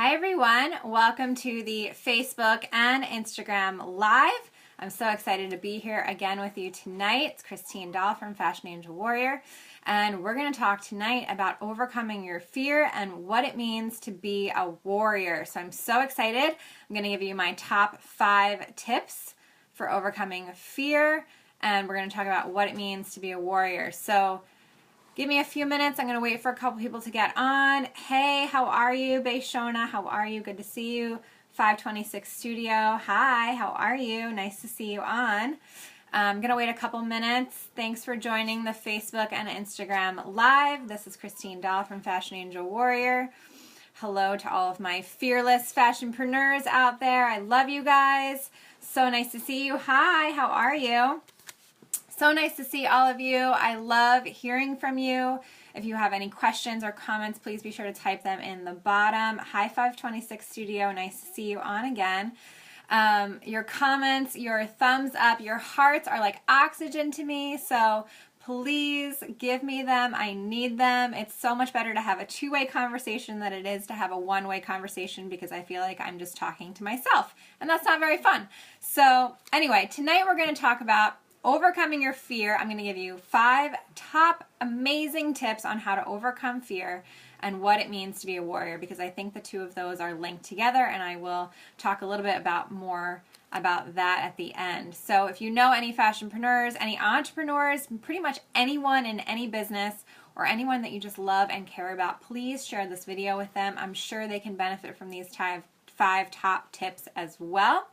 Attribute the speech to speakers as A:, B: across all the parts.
A: Hi everyone, welcome to the Facebook and Instagram Live. I'm so excited to be here again with you tonight. It's Christine Daal from Fashion Angel Warrior, and we're going to talk tonight about overcoming your fear and what it means to be a warrior. So I'm so excited. I'm going to give you my top 5 tips for overcoming fear, and we're going to talk about what it means to be a warrior. So give me a few minutes. I'm going to wait for a couple people to get on. Hey, how are you? Bayshona, how are you? Good to see you. 526 Studio, hi, how are you? Nice to see you on. I'm going to wait a couple minutes. Thanks for joining the Facebook and Instagram Live. This is Christine Daal from Fashion Angel Warrior. Hello to all of my fearless fashionpreneurs out there. I love you guys. So nice to see you. Hi, how are you? So nice to see all of you. I love hearing from you. If you have any questions or comments, please be sure to type them in the bottom. Hi 526 Studio, nice to see you on again. Your comments, your thumbs up, your hearts are like oxygen to me, so please give me them. I need them. It's so much better to have a two-way conversation than it is to have a one-way conversation, because I feel like I'm just talking to myself, and that's not very fun. So anyway, tonight we're going to talk about overcoming your fear. I'm going to give you 5 top amazing tips on how to overcome fear and what it means to be a warrior, because I think the two of those are linked together, and I will talk a little bit more about that at the end. So if you know any fashionpreneurs, any entrepreneurs, pretty much anyone in any business or anyone that you just love and care about, please share this video with them. I'm sure they can benefit from these 5 top tips as well.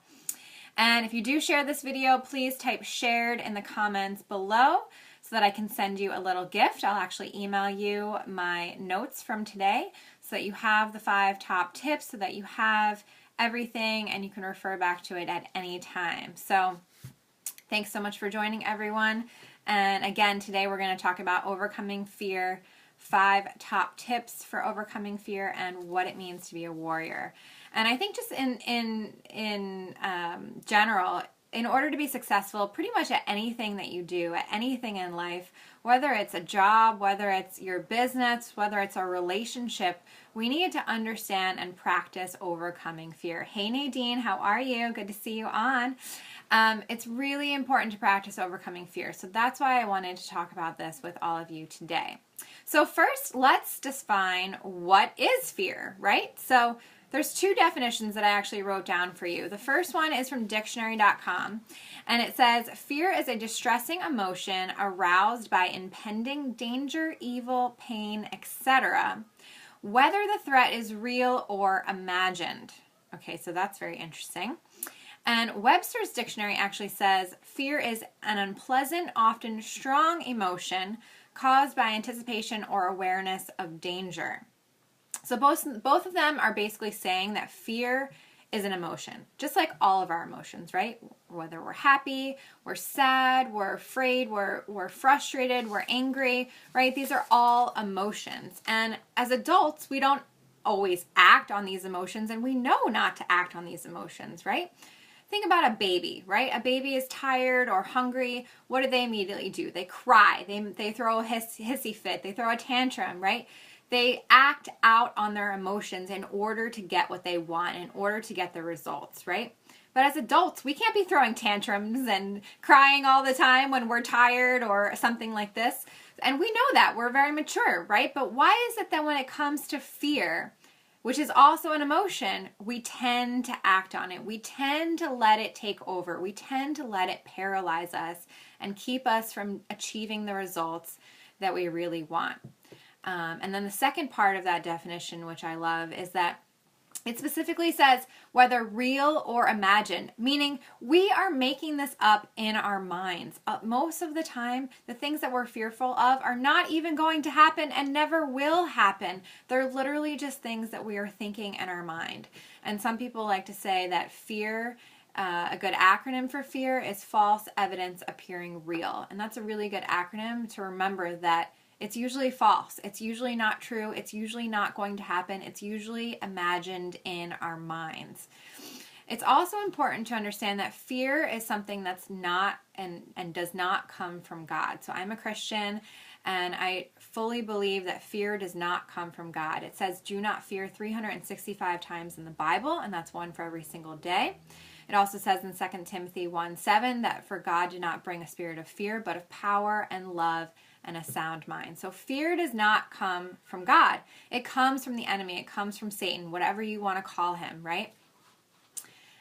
A: And if you do share this video, please type shared in the comments below so that I can send you a little gift. I'll actually email you my notes from today so that you have the 5 top tips, so that you have everything and you can refer back to it at any time. So thanks so much for joining, everyone. And again, today we're going to talk about overcoming fear, 5 top tips for overcoming fear and what it means to be a warrior. And I think just in general, in order to be successful pretty much at anything that you do, at anything in life, whether it's a job, whether it's your business, whether it's a relationship, we need to understand and practice overcoming fear. Hey Nadine, how are you? Good to see you on. It's really important to practice overcoming fear. So that's why I wanted to talk about this with all of you today. So first, let's define what is fear, right? So there's 2 definitions that I actually wrote down for you. The first one is from dictionary.com, and it says, fear is a distressing emotion aroused by impending danger, evil, pain, etc., whether the threat is real or imagined. Okay, so that's very interesting. And Webster's dictionary actually says, fear is an unpleasant, often strong emotion caused by anticipation or awareness of danger. So both of them are basically saying that fear is an emotion, just like all of our emotions, right? Whether we're happy, we're sad, we're afraid, we're frustrated, we're angry, right? These are all emotions. And as adults, we don't always act on these emotions, and we know not to act on these emotions, right? Think about a baby, right? A baby is tired or hungry. What do they immediately do? They cry. They throw a hissy fit. They throw a tantrum, right? They act out on their emotions in order to get what they want, in order to get the results, right? But as adults, we can't be throwing tantrums and crying all the time when we're tired or something like this. And we know that. We're very mature, right? But why is it that when it comes to fear, which is also an emotion, we tend to act on it? We tend to let it take over. We tend to let it paralyze us and keep us from achieving the results that we really want. And then the second part of that definition, which I love, is that it specifically says whether real or imagined, meaning we are making this up in our minds. Most of the time, the things that we're fearful of are not even going to happen and never will happen. They're literally just things that we are thinking in our mind. And some people like to say that fear, a good acronym for fear, is false evidence appearing real. And that's a really good acronym to remember that it's usually false. It's usually not true. It's usually not going to happen. It's usually imagined in our minds. It's also important to understand that fear is something that's not and does not come from God. So I'm a Christian, And I fully believe that fear does not come from God. It says, do not fear 365 times in the Bible, and that's one for every single day. It also says in 2 Timothy 1:7 that for God did not bring a spirit of fear, but of power and love and a sound mind. So fear does not come from God. It comes from the enemy. It comes from Satan, whatever you want to call him, right?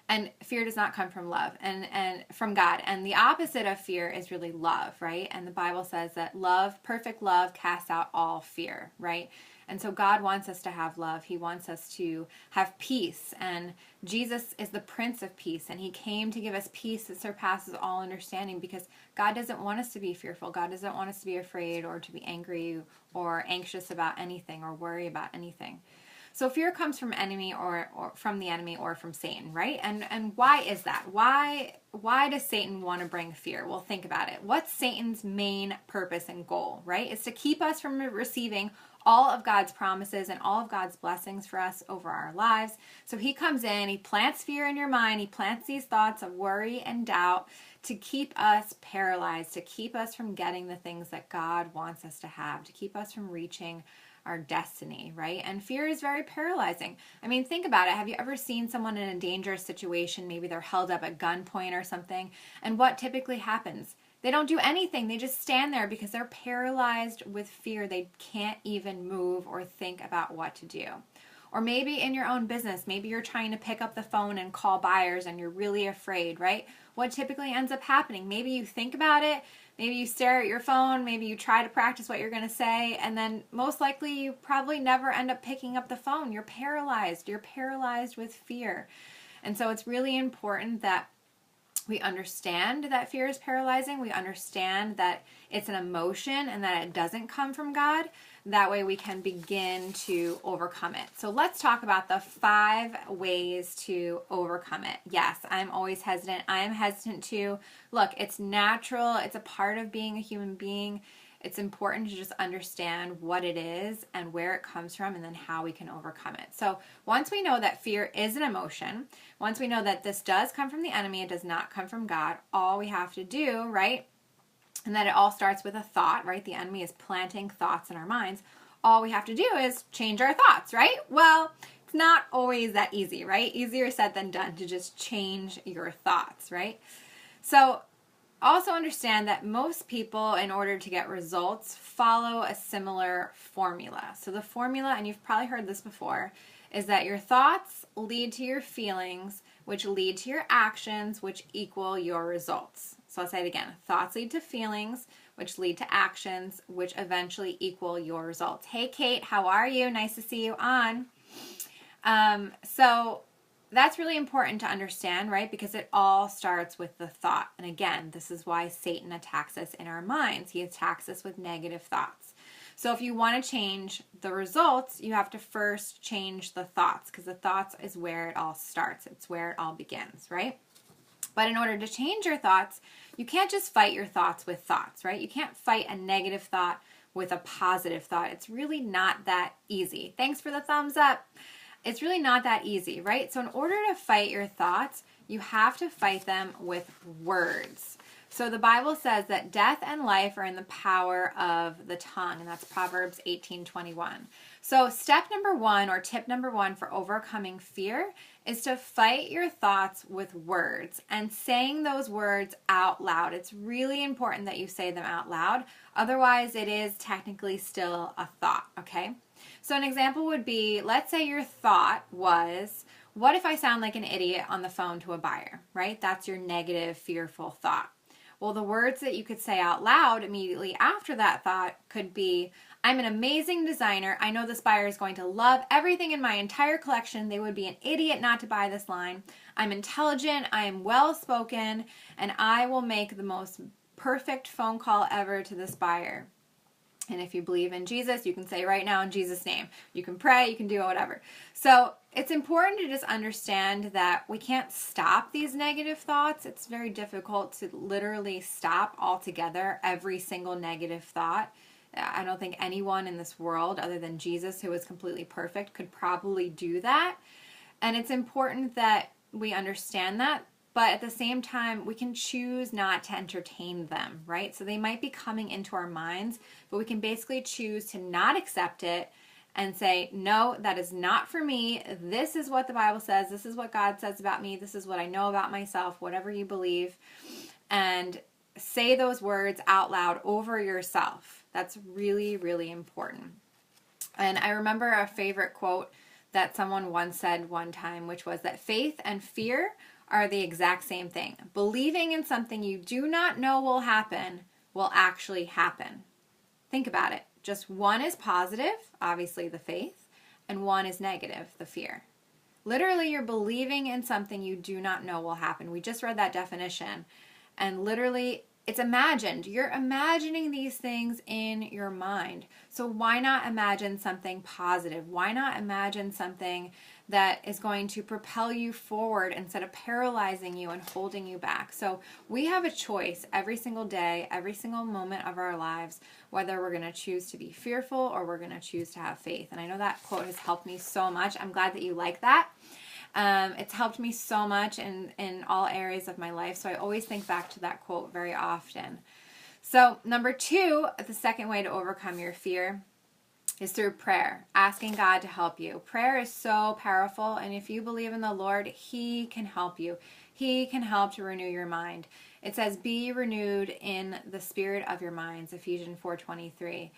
A: And fear does not come from love and from God. And the opposite of fear is really love, right? And the Bible says that love, perfect love, casts out all fear, right? And so God wants us to have love. He wants us to have peace. And Jesus is the Prince of Peace. And he came to give us peace that surpasses all understanding, because God doesn't want us to be fearful. God doesn't want us to be afraid or to be angry or anxious about anything or worry about anything. So fear comes from enemy or from the enemy or from Satan, right? And why is that? Why does Satan want to bring fear? Well, think about it. What's Satan's main purpose and goal, right? It's to keep us from receiving all of God's promises and all of God's blessings for us over our lives. So he comes in, he plants fear in your mind, he plants these thoughts of worry and doubt to keep us paralyzed, to keep us from getting the things that God wants us to have, to keep us from reaching our destiny, right? And fear is very paralyzing. I mean, think about it. Have you ever seen someone in a dangerous situation? Maybe they're held up at gunpoint or something. And what typically happens? They don't do anything. They just stand there because they're paralyzed with fear. They can't even move or think about what to do. Or maybe in your own business, maybe you're trying to pick up the phone and call buyers and you're really afraid, right? What typically ends up happening? Maybe you think about it, maybe you stare at your phone, maybe you try to practice what you're going to say, and then most likely you probably never end up picking up the phone. You're paralyzed. You're paralyzed with fear. And so it's really important that we understand that fear is paralyzing. We understand that it's an emotion and that it doesn't come from God. That way we can begin to overcome it. So let's talk about the 5 ways to overcome it. Yes, I'm always hesitant. I am hesitant too. Look, it's natural. It's a part of being a human being. It's important to just understand what it is and where it comes from and then how we can overcome it. So once we know that fear is an emotion, once we know that this does come from the enemy, it does not come from God, all we have to do, right, and that it all starts with a thought, right? The enemy is planting thoughts in our minds. All we have to do is change our thoughts, right? Well, it's not always that easy, right? Easier said than done to just change your thoughts, right? So also understand that most people, in order to get results, follow a similar formula. So the formula, and you've probably heard this before, is that your thoughts lead to your feelings, which lead to your actions, which equal your results. So I'll say it again. Thoughts lead to feelings, which lead to actions, which eventually equal your results. Hey, Kate, how are you? Nice to see you on. So that's really important to understand, right? Because it all starts with the thought. And again, this is why Satan attacks us in our minds. He attacks us with negative thoughts. So if you want to change the results, you have to first change the thoughts, because the thoughts is where it all starts. It's where it all begins, right? But in order to change your thoughts, you can't just fight your thoughts with thoughts, right? You can't fight a negative thought with a positive thought. It's really not that easy. Thanks for the thumbs up. It's really not that easy, right? So in order to fight your thoughts, you have to fight them with words. So the Bible says that death and life are in the power of the tongue, and that's Proverbs 18:21. So step number 1, or tip number 1 for overcoming fear, is to fight your thoughts with words and saying those words out loud. It's really important that you say them out loud. Otherwise, it is technically still a thought, okay? So an example would be, let's say your thought was, what if I sound like an idiot on the phone to a buyer, right? That's your negative, fearful thought. Well, the words that you could say out loud immediately after that thought could be, I'm an amazing designer. I know this buyer is going to love everything in my entire collection. They would be an idiot not to buy this line. I'm intelligent. I am well-spoken, and I will make the most perfect phone call ever to this buyer. And if you believe in Jesus, you can say right now in Jesus' name. You can pray, you can do whatever. So it's important to just understand that we can't stop these negative thoughts. It's very difficult to literally stop altogether every single negative thought. I don't think anyone in this world other than Jesus, who is completely perfect, could probably do that. And it's important that we understand that. but at the same time, we can choose not to entertain them, right? So they might be coming into our minds, but we can basically choose to not accept it and say, no, that is not for me. This is what the Bible says. This is what God says about me. This is what I know about myself, whatever you believe. And say those words out loud over yourself. That's really, really important. And I remember a favorite quote that someone once said one time, which was that faith and fear are the exact same thing. Believing in something you do not know will happen will actually happen. Think about it. Just one is positive, obviously the faith, and one is negative, the fear. Literally, you're believing in something you do not know will happen. We just read that definition, and literally, it's imagined. You're imagining these things in your mind. So why not imagine something positive? Why not imagine something that is going to propel you forward instead of paralyzing you and holding you back? So we have a choice every single day, every single moment of our lives, whether we're going to choose to be fearful or we're going to choose to have faith. And I know that quote has helped me so much. I'm glad that you like that. It's helped me so much in all areas of my life. So I always think back to that quote very often. So number 2, the second way to overcome your fear is through prayer, asking God to help you. Prayer is so powerful, and if you believe in the Lord, He can help you. He can help to renew your mind. It says, be renewed in the spirit of your minds, Ephesians 4:23.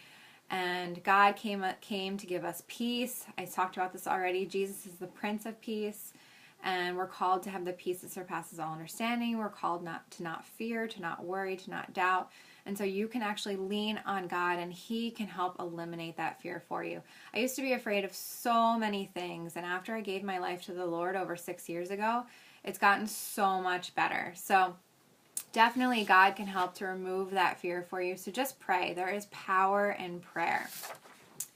A: And God came to give us peace. I talked about this already. Jesus is the Prince of Peace, and we're called to have the peace that surpasses all understanding. We're called to not fear, to not worry, to not doubt. And so you can actually lean on God, and He can help eliminate that fear for you. I used to be afraid of so many things, and after I gave my life to the Lord over 6 years ago, it's gotten so much better. So definitely God can help to remove that fear for you. So just pray. There is power in prayer.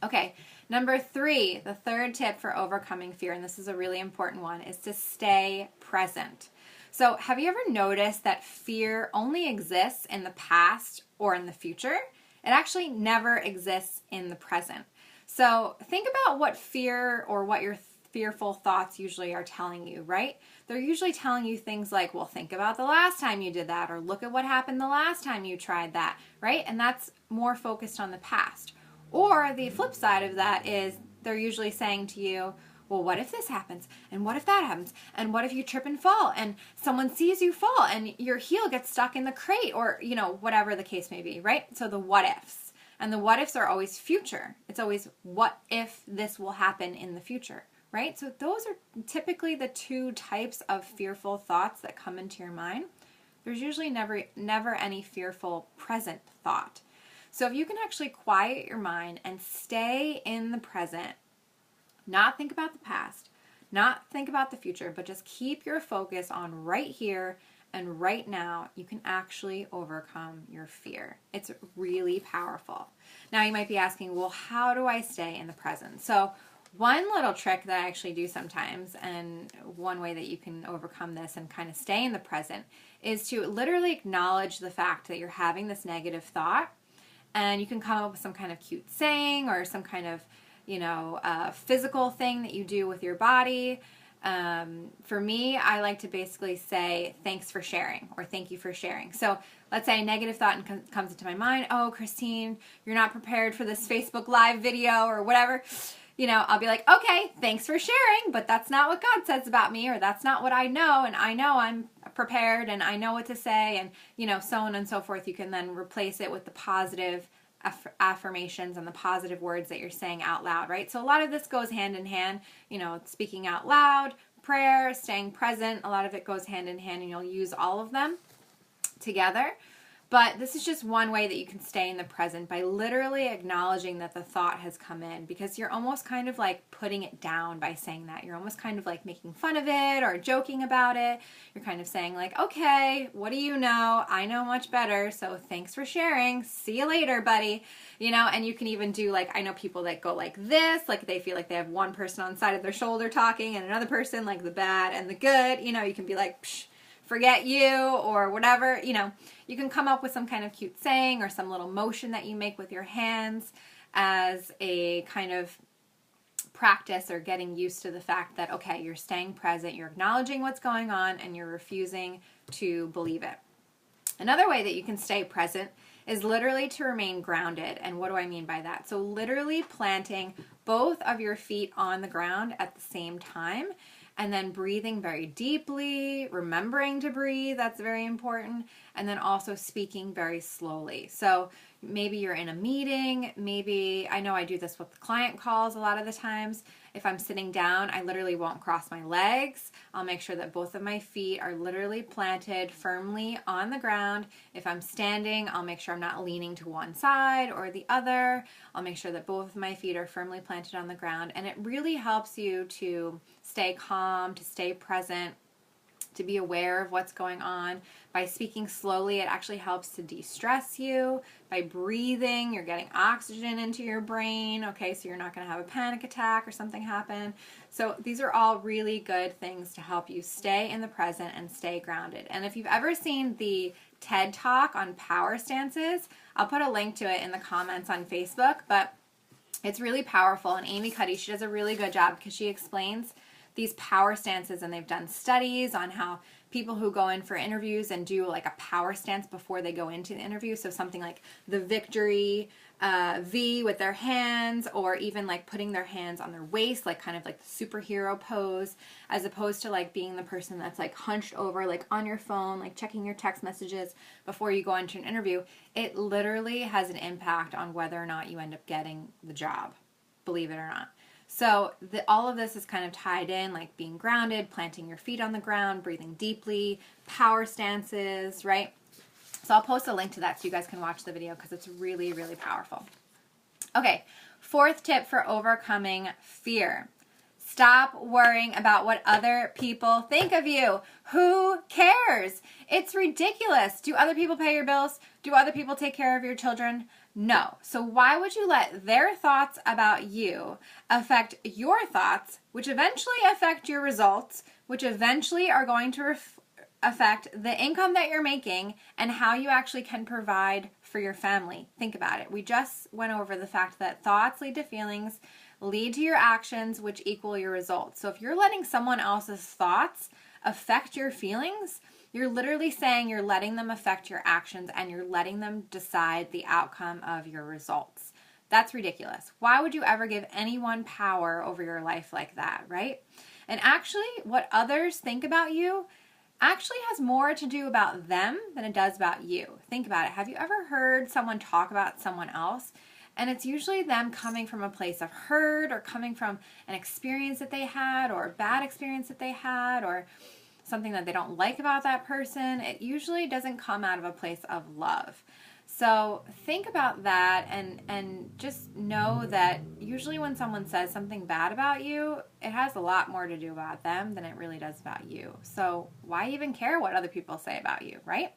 A: Okay, number 3, the third tip for overcoming fear, and this is a really important one, is to stay present. So have you ever noticed that fear only exists in the past or in the future? It actually never exists in the present. So think about what fear or what your fearful thoughts usually are telling you, right? They're usually telling you things like, well, think about the last time you did that, or look at what happened the last time you tried that, right? And that's more focused on the past. Or the flip side of that is they're usually saying to you, well, what if this happens? And what if that happens? And what if you trip and fall and someone sees you fall and your heel gets stuck in the crate, or, you know, whatever the case may be, right? So the what ifs. And the what ifs are always future. It's always what if this will happen in the future, right? So those are typically the 2 types of fearful thoughts that come into your mind. There's usually never any fearful present thought. So if you can actually quiet your mind and stay in the present, not think about the past, not think about the future, but just keep your focus on right here and right now, you can actually overcome your fear. It's really powerful. Now you might be asking, well, how do I stay in the present? So one little trick that I actually do sometimes, and one way that you can overcome this and kind of stay in the present, is to literally acknowledge the fact that you're having this negative thought, and you can come up with some kind of cute saying or some kind of, physical thing that you do with your body. For me, I like to basically say, thanks for sharing, or thank you for sharing. So let's say a negative thought comes into my mind. Oh, Christine, you're not prepared for this Facebook Live video or whatever. I'll be like, okay, thanks for sharing, but that's not what God says about me, or that's not what I know, and I know I'm prepared, and I know what to say, and, so on and so forth. You can then replace it with the positive affirmations and the positive words that you're saying out loud, right? So a lot of this goes hand in hand, speaking out loud, prayer, staying present, a lot of it goes hand in hand, and you'll use all of them together. But this is just one way that you can stay in the present, by literally acknowledging that the thought has come in, because you're almost kind of like putting it down by saying that. You're almost kind of like making fun of it or joking about it. You're kind of saying like, okay, what do you know? I know much better, so thanks for sharing. See you later, buddy. And you can even do, like, I know people that go like this, like they feel like they have one person on the side of their shoulder talking and another person, like the bad and the good. You can be like, psh, forget you, or whatever. You can come up with some kind of cute saying or some little motion that you make with your hands as a kind of practice or getting used to the fact that, okay, you're staying present, you're acknowledging what's going on, and you're refusing to believe it. Another way that you can stay present is literally to remain grounded. And what do I mean by that? So literally planting both of your feet on the ground at the same time, and then breathing very deeply, remembering to breathe, that's very important, and then also speaking very slowly. So maybe you're in a meeting, maybe, I know I do this with client calls a lot of the times. If I'm sitting down, I literally won't cross my legs. I'll make sure that both of my feet are literally planted firmly on the ground. If I'm standing, I'll make sure I'm not leaning to one side or the other. I'll make sure that both of my feet are firmly planted on the ground. And it really helps you to stay calm, to stay present, to be aware of what's going on. By speaking slowly, it actually helps to de-stress you. By breathing, you're getting oxygen into your brain, okay, so you're not going to have a panic attack or something happen. So these are all really good things to help you stay in the present and stay grounded. And if you've ever seen the TED Talk on power stances, I'll put a link to it in the comments on Facebook, but it's really powerful. And Amy Cuddy, she does a really good job because she explains these power stances, and they've done studies on how people who go in for interviews and do like a power stance before they go into the interview, so something like the victory V with their hands, or even like putting their hands on their waist, like kind of like the superhero pose, as opposed to like being the person that's like hunched over, like on your phone, like checking your text messages before you go into an interview. It literally has an impact on whether or not you end up getting the job, believe it or not. So all of this is kind of tied in, like being grounded, planting your feet on the ground, breathing deeply, power stances, right? So I'll post a link to that so you guys can watch the video because it's really, really powerful. Okay, fourth tip for overcoming fear. Stop worrying about what other people think of you. Who cares? It's ridiculous. Do other people pay your bills? Do other people take care of your children? No. So why would you let their thoughts about you affect your thoughts, which eventually affect your results, which eventually are going to affect the income that you're making and how you actually can provide for your family? Think about it. We just went over the fact that thoughts lead to feelings, lead to your actions, which equal your results. So if you're letting someone else's thoughts affect your feelings, you're literally saying you're letting them affect your actions and you're letting them decide the outcome of your results. That's ridiculous. Why would you ever give anyone power over your life like that, right? And actually, what others think about you actually has more to do about them than it does about you. Think about it. Have you ever heard someone talk about someone else? And it's usually them coming from a place of hurt, or coming from an experience that they had, or a bad experience that they had, or something that they don't like about that person. It usually doesn't come out of a place of love. So think about that, and just know that usually when someone says something bad about you, it has a lot more to do about them than it really does about you. So why even care what other people say about you, right?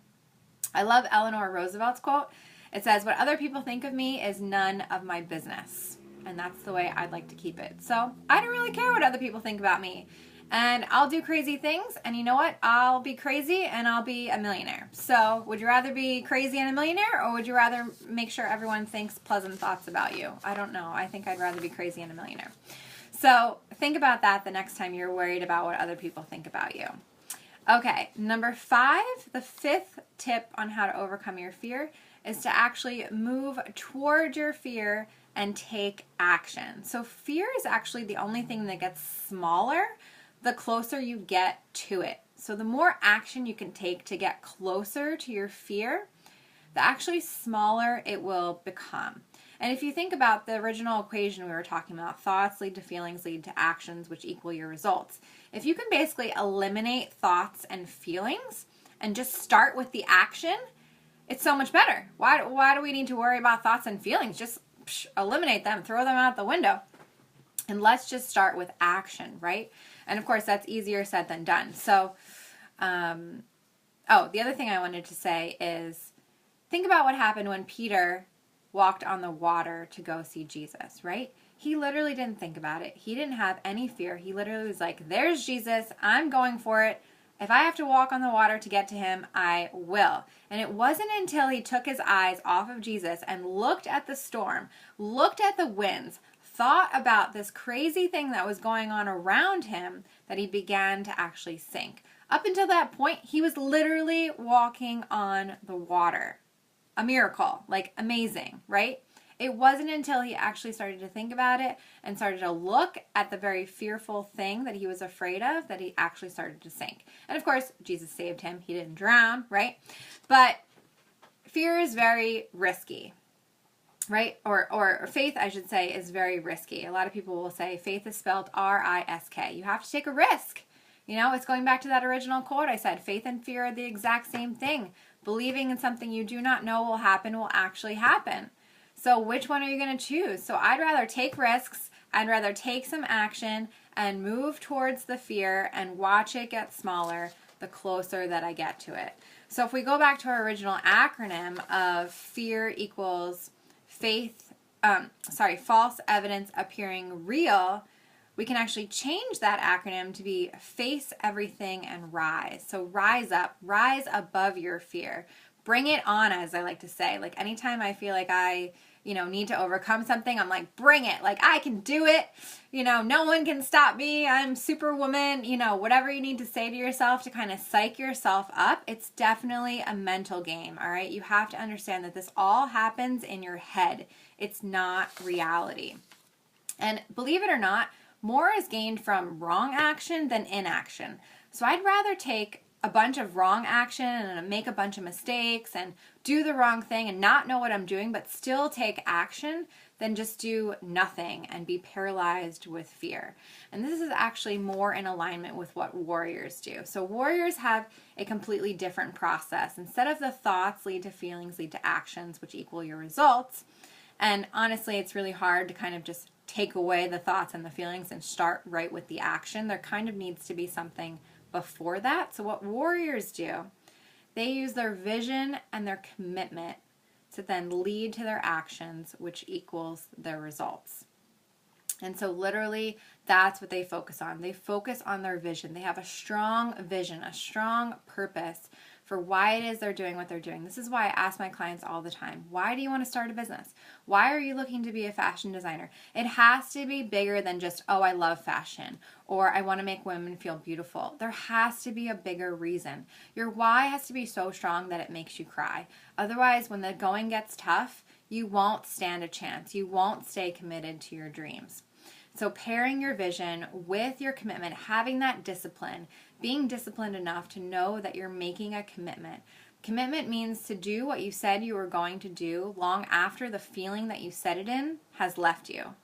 A: I love Eleanor Roosevelt's quote. It says, "What other people think of me is none of my business." And that's the way I'd like to keep it. So I don't really care what other people think about me. And I'll do crazy things, and you know what? I'll be crazy and I'll be a millionaire. So would you rather be crazy and a millionaire, or would you rather make sure everyone thinks pleasant thoughts about you? I don't know. I think I'd rather be crazy and a millionaire. So think about that the next time you're worried about what other people think about you. Okay, number 5, the 5th tip on how to overcome your fear is to actually move toward your fear and take action. So fear is actually the only thing that gets smaller the closer you get to it. So the more action you can take to get closer to your fear, the actually smaller it will become. And if you think about the original equation we were talking about, thoughts lead to feelings, lead to actions, which equal your results. If you can basically eliminate thoughts and feelings and just start with the action, it's so much better. Why do we need to worry about thoughts and feelings? Just eliminate them, throw them out the window. And let's just start with action, right? And of course, that's easier said than done. So, the other thing I wanted to say is, think about what happened when Peter walked on the water to go see Jesus, right? He literally didn't think about it. He didn't have any fear. He literally was like, there's Jesus. I'm going for it. If I have to walk on the water to get to him, I will. And it wasn't until he took his eyes off of Jesus and looked at the storm, looked at the winds, thought about this crazy thing that was going on around him that he began to actually sink. Up until that point, he was literally walking on the water. A miracle, like amazing, right? It wasn't until he actually started to think about it and started to look at the very fearful thing that he was afraid of that he actually started to sink. And of course, Jesus saved him. He didn't drown, right? But fear is very risky, right? Or faith, I should say, is very risky. A lot of people will say faith is spelled R-I-S-K. You have to take a risk. You know, it's going back to that original quote I said, faith and fear are the exact same thing. Believing in something you do not know will happen will actually happen. So which one are you going to choose? So I'd rather take risks, I'd rather take some action and move towards the fear and watch it get smaller the closer that I get to it. So if we go back to our original acronym of fear equals false evidence appearing real, we can actually change that acronym to be face everything and rise. So rise up, rise above your fear. Bring it on, as I like to say. Like anytime I feel like I, need to overcome something, I'm like, bring it. Like I can do it. No one can stop me. I'm superwoman. Whatever you need to say to yourself to kind of psych yourself up. It's definitely a mental game, all right? You have to understand that this all happens in your head. It's not reality. And believe it or not, more is gained from wrong action than inaction. So I'd rather take a bunch of wrong action and make a bunch of mistakes and do the wrong thing and not know what I'm doing, but still take action than just do nothing and be paralyzed with fear. And this is actually more in alignment with what warriors do. So warriors have a completely different process. Instead of the thoughts lead to feelings, lead to actions, which equal your results. And honestly, it's really hard to kind of just take away the thoughts and the feelings and start right with the action. There kind of needs to be something before that. So what warriors do, they use their vision and their commitment to then lead to their actions, which equals their results. And so literally that's what they focus on. They focus on their vision. They have a strong vision, a strong purpose for why it is they're doing what they're doing. This is why I ask my clients all the time, why do you want to start a business? Why are you looking to be a fashion designer? It has to be bigger than just, oh, I love fashion, or I want to make women feel beautiful. There has to be a bigger reason. Your why has to be so strong that it makes you cry. Otherwise, when the going gets tough, you won't stand a chance. You won't stay committed to your dreams. So pairing your vision with your commitment, having that discipline, being disciplined enough to know that you're making a commitment. Commitment means to do what you said you were going to do long after the feeling that you said it in has left you.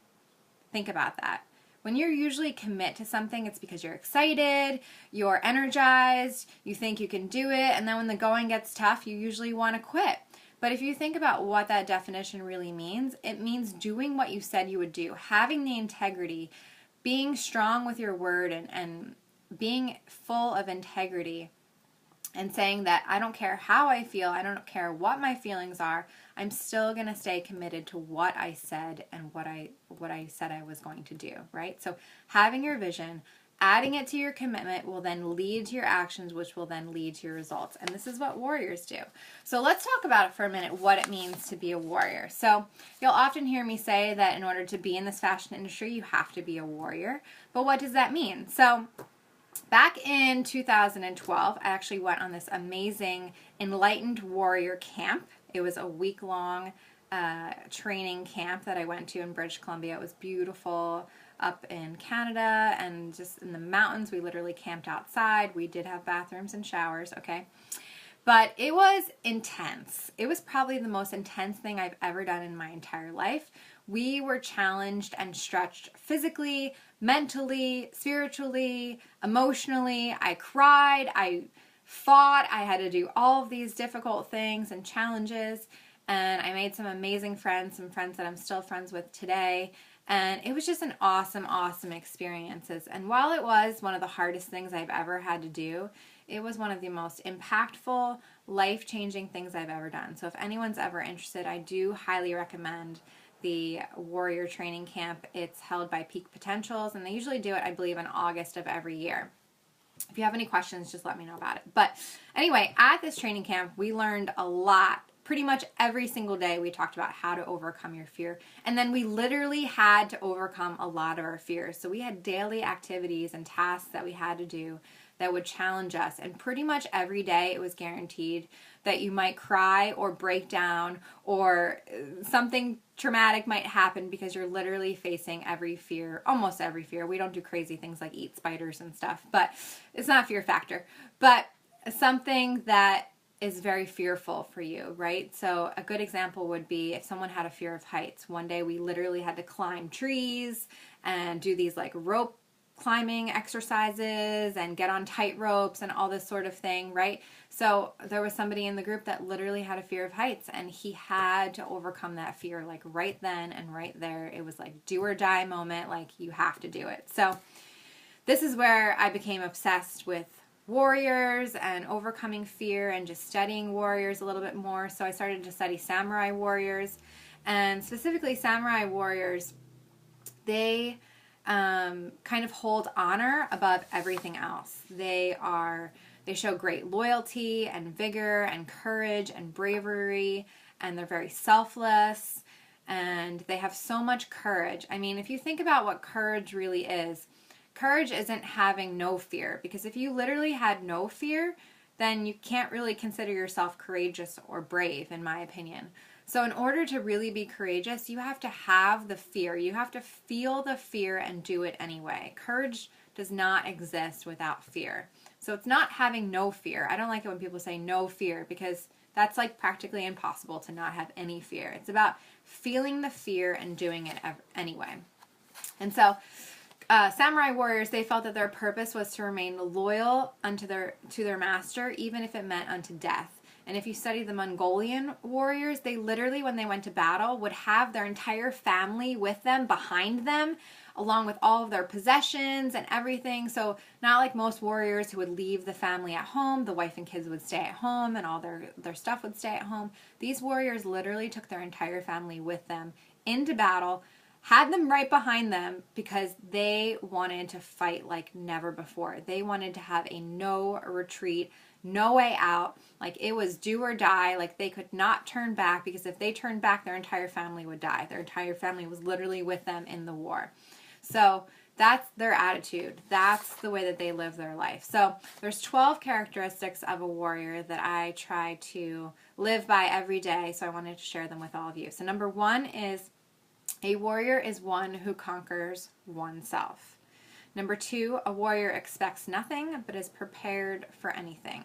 A: Think about that. When you usually commit to something, it's because you're excited, you're energized, you think you can do it, and then when the going gets tough, you usually want to quit. But if you think about what that definition really means, it means doing what you said you would do, having the integrity, being strong with your word and being full of integrity and saying that I don't care how I feel, I don't care what my feelings are, I'm still going to stay committed to what I said and what I said I was going to do, right? So having your vision, adding it to your commitment will then lead to your actions, which will then lead to your results. And this is what warriors do. So let's talk about it for a minute, what it means to be a warrior. So you'll often hear me say that in order to be in this fashion industry, you have to be a warrior. But what does that mean? So back in 2012, I actually went on this amazing Enlightened Warrior Camp. It was a week-long training camp that I went to in British Columbia. It was beautiful up in Canada and just in the mountains. We literally camped outside. We did have bathrooms and showers, okay? But it was intense. It was probably the most intense thing I've ever done in my entire life. We were challenged and stretched physically, mentally, spiritually, emotionally. I cried, I fought, I had to do all of these difficult things and challenges, and I made some amazing friends, some friends that I'm still friends with today. And it was just an awesome, awesome experiences. And while it was one of the hardest things I've ever had to do, it was one of the most impactful, life-changing things I've ever done. So if anyone's ever interested, I do highly recommend the Warrior Training Camp. It's held by Peak Potentials, and they usually do it, I believe, in August of every year. If you have any questions, just let me know about it. But anyway, at this training camp, we learned a lot pretty much every single day we talked about how to overcome your fear. And then we literally had to overcome a lot of our fears. So we had daily activities and tasks that we had to do that would challenge us. And pretty much every day it was guaranteed that you might cry or break down or something traumatic might happen because you're literally facing every fear, almost every fear. We don't do crazy things like eat spiders and stuff, but it's not a fear factor. But something that is very fearful for you, right? So a good example would be if someone had a fear of heights. One day we literally had to climb trees and do these like rope climbing exercises and get on tight ropes and all this sort of thing, right? So there was somebody in the group that literally had a fear of heights, and he had to overcome that fear like right then and right there. It was like do or die moment, like you have to do it. So this is where I became obsessed with warriors and overcoming fear and just studying warriors a little bit more. So I started to study samurai warriors, and specifically samurai warriors, they kind of hold honor above everything else. They show great loyalty and vigor and courage and bravery, and they're very selfless, and they have so much courage. I mean, if you think about what courage really is, courage isn't having no fear, because if you literally had no fear, then you can't really consider yourself courageous or brave, in my opinion. So in order to really be courageous, you have to have the fear. You have to feel the fear and do it anyway. Courage does not exist without fear. So it's not having no fear. I don't like it when people say no fear, because that's like practically impossible to not have any fear. It's about feeling the fear and doing it anyway. And so samurai warriors, they felt that their purpose was to remain loyal to their master, even if it meant unto death. And if you study the Mongolian warriors, they literally, when they went to battle, would have their entire family with them, behind them, along with all of their possessions and everything. So not like most warriors who would leave the family at home, the wife and kids would stay at home and all their stuff would stay at home. These warriors literally took their entire family with them into battle, had them right behind them, because they wanted to fight like never before. They wanted to have a no retreat, no way out. Like it was do or die. Like they could not turn back, because if they turned back, their entire family would die. Their entire family was literally with them in the war. So that's their attitude. That's the way that they live their life. So there's 12 characteristics of a warrior that I try to live by every day. So I wanted to share them with all of you. So number 1 is a warrior is one who conquers oneself. Number 2, a warrior expects nothing but is prepared for anything.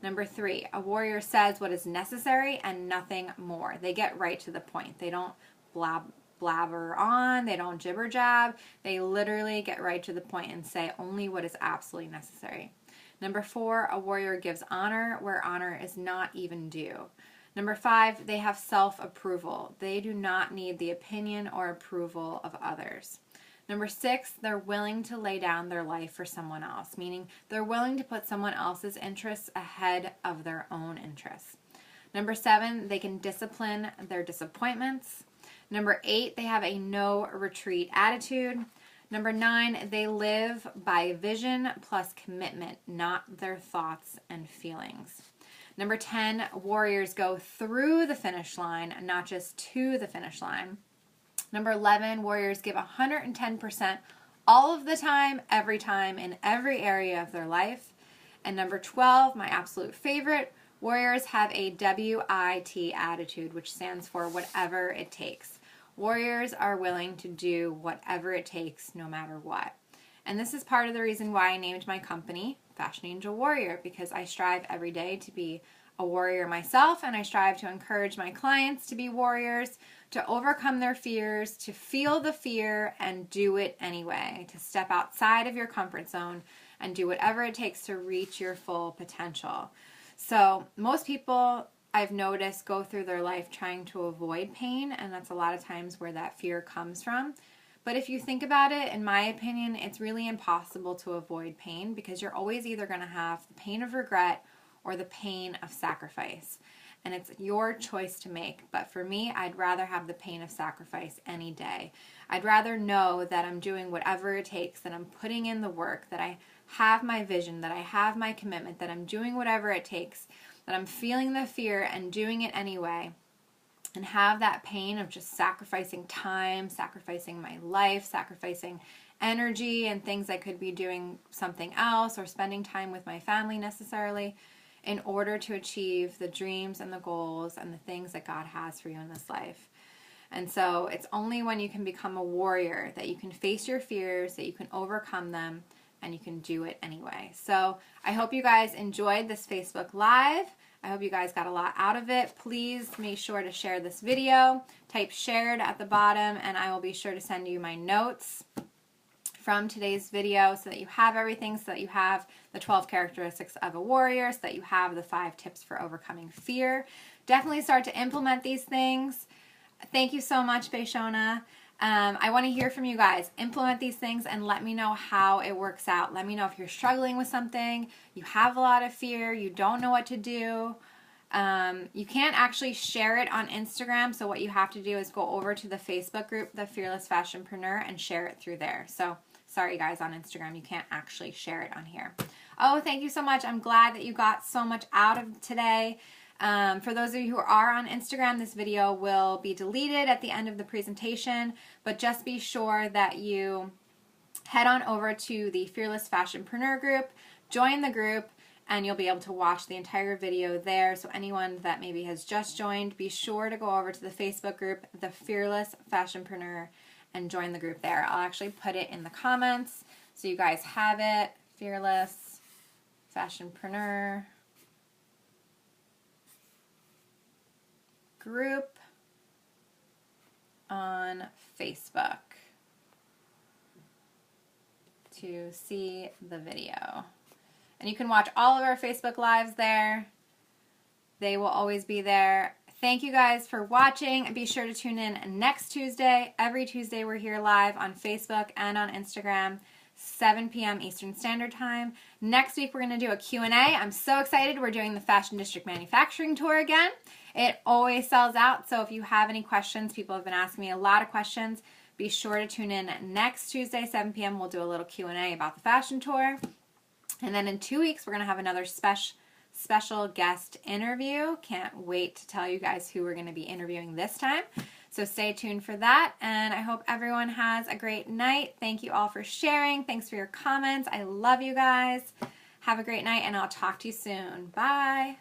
A: Number 3, a warrior says what is necessary and nothing more. They get right to the point. They don't blabber on. They don't jibber jab. They literally get right to the point and say only what is absolutely necessary. Number 4, a warrior gives honor where honor is not even due. Number 5, they have self-approval. They do not need the opinion or approval of others. Number 6, they're willing to lay down their life for someone else, meaning they're willing to put someone else's interests ahead of their own interests. Number 7, they can discipline their disappointments. Number 8, they have a no retreat attitude. Number 9, they live by vision plus commitment, not their thoughts and feelings. Number 10, warriors go through the finish line, not just to the finish line. Number 11, warriors give 110% all of the time, every time, in every area of their life. And number 12, my absolute favorite, warriors have a WIT attitude, which stands for whatever it takes. Warriors are willing to do whatever it takes, no matter what. And this is part of the reason why I named my company Fashion Angel Warrior, because I strive every day to be a warrior myself, and I strive to encourage my clients to be warriors, to overcome their fears, to feel the fear and do it anyway, to step outside of your comfort zone and do whatever it takes to reach your full potential. So most people, I've noticed, go through their life trying to avoid pain, and that's a lot of times where that fear comes from. But if you think about it, in my opinion, it's really impossible to avoid pain, because you're always either going to have the pain of regret or the pain of sacrifice. And it's your choice to make. But for me, I'd rather have the pain of sacrifice any day. I'd rather know that I'm doing whatever it takes, that I'm putting in the work, that I have my vision, that I have my commitment, that I'm doing whatever it takes, that I'm feeling the fear and doing it anyway, and have that pain of just sacrificing time, sacrificing my life, sacrificing energy and things I could be doing something else or spending time with my family necessarily in order to achieve the dreams and the goals and the things that God has for you in this life. And so it's only when you can become a warrior that you can face your fears, that you can overcome them, and you can do it anyway. So I hope you guys enjoyed this Facebook Live. I hope you guys got a lot out of it. Please make sure to share this video. Type shared at the bottom, and I will be sure to send you my notes from today's video so that you have everything, so that you have the 12 characteristics of a warrior, so that you have the 5 tips for overcoming fear. Definitely start to implement these things. Thank you so much, Fashionista. I want to hear from you guys. Implement these things and let me know how it works out. Let me know if you're struggling with something, you have a lot of fear, you don't know what to do. You can't actually share it on Instagram, so what you have to do is go over to the Facebook group, The Fearless Fashionpreneur, and share it through there. So sorry guys, on Instagram you can't actually share it on here. Oh, thank you so much. I'm glad that you got so much out of today. For those of you who are on Instagram, this video will be deleted at the end of the presentation, but just be sure that you head on over to the Fearless Fashionpreneur group, join the group, and you'll be able to watch the entire video there. So anyone that maybe has just joined, be sure to go over to the Facebook group, The Fearless Fashionpreneur, and join the group there. I'll actually put it in the comments so you guys have it. Fearless Fashionpreneur group on Facebook to see the video. And you can watch all of our Facebook Lives there. They will always be there. Thank you guys for watching. Be sure to tune in next Tuesday. Every Tuesday we're here live on Facebook and on Instagram, 7 p.m. Eastern Standard Time. Next week we're going to do a Q&A. I'm so excited. We're doing the Fashion District Manufacturing Tour again. It always sells out, so if you have any questions, people have been asking me a lot of questions, be sure to tune in next Tuesday, 7 p.m. We'll do a little Q&A about the fashion tour. And then in 2 weeks, we're going to have another special guest interview. Can't wait to tell you guys who we're going to be interviewing this time. So stay tuned for that, and I hope everyone has a great night. Thank you all for sharing. Thanks for your comments. I love you guys. Have a great night, and I'll talk to you soon. Bye.